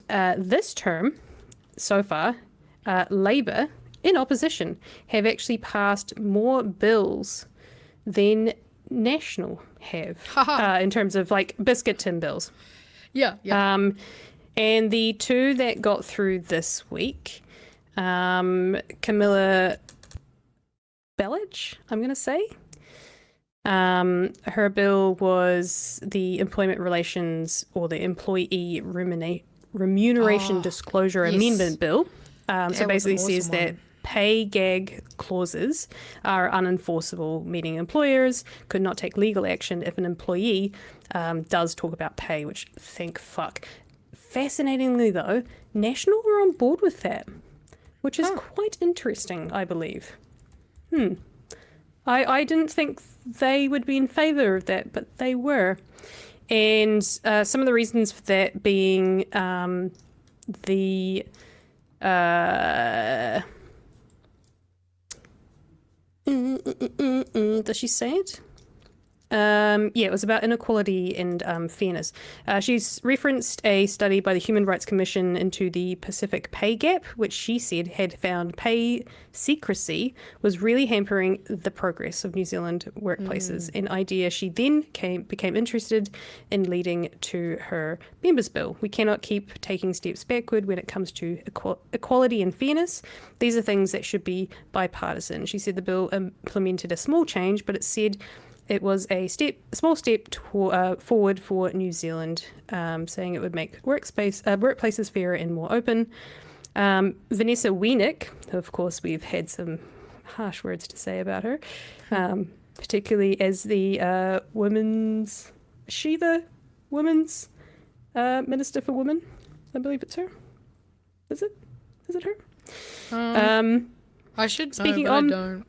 this term, so far, Labour, in opposition, have actually passed more bills than National have in terms of like biscuit tin bills. Yeah. And the two that got through this week, Camilla Belich, I'm going to say. Her bill was the Employment Relations or the Employee Remuneration Disclosure Amendment Bill. So basically says that pay gag clauses are unenforceable, meaning employers could not take legal action if an employee does talk about pay, which thank fuck. Fascinatingly, though, National were on board with that, which is quite interesting, I believe. I didn't think they would be in favour of that, but they were. And some of the reasons for that being does she say it? It was about inequality and fairness. She's referenced a study by the Human Rights Commission into the Pacific pay gap, which she said had found pay secrecy was really hampering the progress of New Zealand workplaces, an idea she then became interested in leading to her members' bill. We cannot keep taking steps backward when it comes to equality and fairness. These are things that should be bipartisan. She said the bill implemented a small change, but it said it was a small step forward for New Zealand, saying it would make workplaces fairer and more open. Vanessa Wienick, of course, we've had some harsh words to say about her, particularly as the women's Minister for Women. I believe it's her. Is it? Is it her? I should know, but I don't.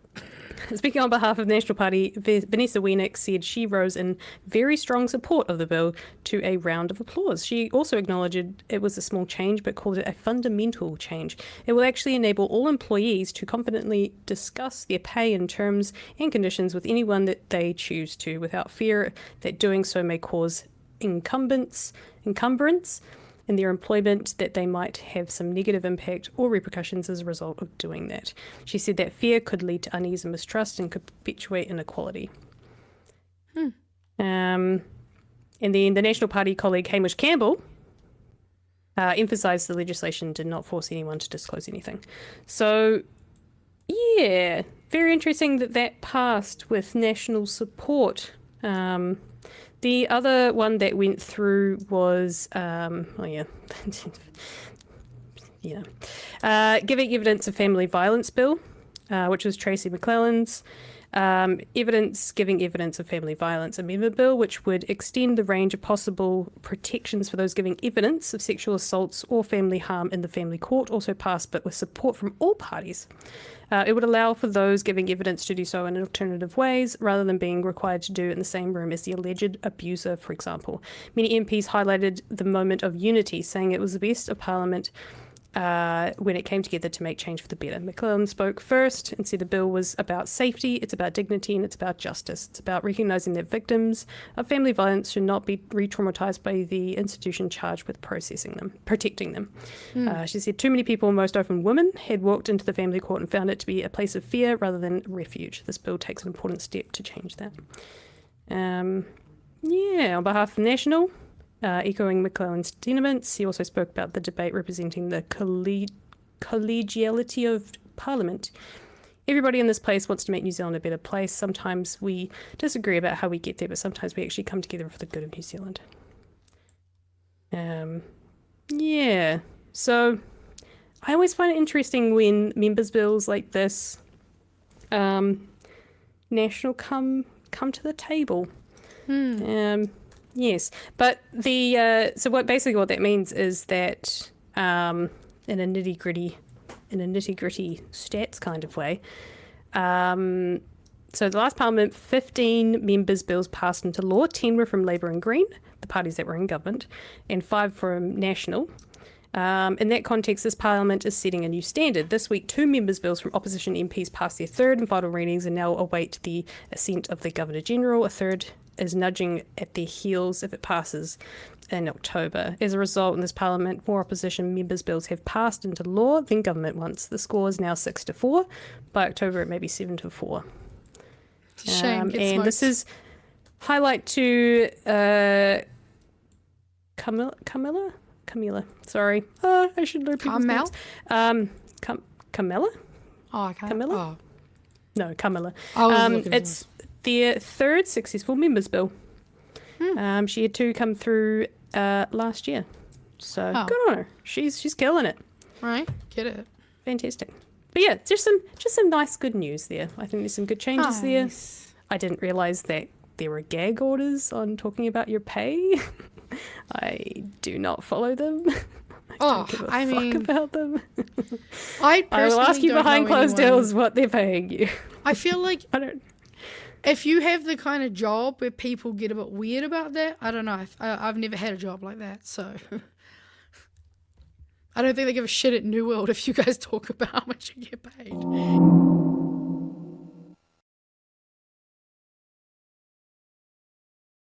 Speaking on behalf of the National Party, Vanessa Wienick said she rose in very strong support of the bill to a round of applause. She also acknowledged it was a small change, but called it a fundamental change. It will actually enable all employees to confidently discuss their pay and terms and conditions with anyone that they choose to, without fear that doing so may cause encumbrance in their employment, that they might have some negative impact or repercussions as a result of doing that. She said that fear could lead to unease and mistrust and could perpetuate inequality. And then the National Party colleague Hamish Campbell emphasised the legislation did not force anyone to disclose anything. So, yeah, very interesting that passed with national support. The other one that went through was, giving evidence of family violence bill, which was Tracey McLellan's giving evidence of family violence amendment bill, which would extend the range of possible protections for those giving evidence of sexual assaults or family harm in the family court, also passed, but with support from all parties. It would allow for those giving evidence to do so in alternative ways, rather than being required to do it in the same room as the alleged abuser, for example. Many MPs highlighted the moment of unity, saying it was the best of Parliament when it came together to make change for the better. McLellan spoke first and said the bill was about safety, it's about dignity, and it's about justice. It's about recognising that victims of family violence should not be re-traumatised by the institution charged with protecting them. She said too many people, most often women, had walked into the family court and found it to be a place of fear rather than refuge. This bill takes an important step to change that. On behalf of National, echoing McLellan's sentiments, he also spoke about the debate representing the collegiality of Parliament. Everybody in this place wants to make New Zealand a better place. Sometimes we disagree about how we get there, but sometimes we actually come together for the good of New Zealand. So I always find it interesting when members' bills like this, National come to the table. Yes, but so what that means is that in a nitty gritty stats kind of way. So the last Parliament, 15 members' bills passed into law. 10 were from Labour and Green, the parties that were in government, and 5 from National. In that context, this Parliament is setting a new standard. This week, 2 members' bills from opposition MPs passed their third and final readings and now await the assent of the Governor-General. A third is nudging at their heels if it passes. in October. As a result, in this parliament, more opposition members' bills have passed into law than government wants. The score is now 6-4. By October, it may be 7-4. It's a shame. And this is highlight to Camilla. Sorry. I should know people's names. Camilla? Oh, I can't. Camilla? Oh. No, Camilla. I was looking It's their third successful members' bill. She had 2 come through last year. So good on her. She's killing it. Right, get it. Fantastic. But yeah, just some nice good news there. I think there's some good changes there. I didn't realise that there were gag orders on talking about your pay. I do not follow them. I don't give a fuck about them. I will ask you behind closed doors what they're paying you. I feel like if you have the kind of job where people get a bit weird about that, I don't know. I've never had a job like that, so I don't think they give a shit at New World if you guys talk about how much you get paid.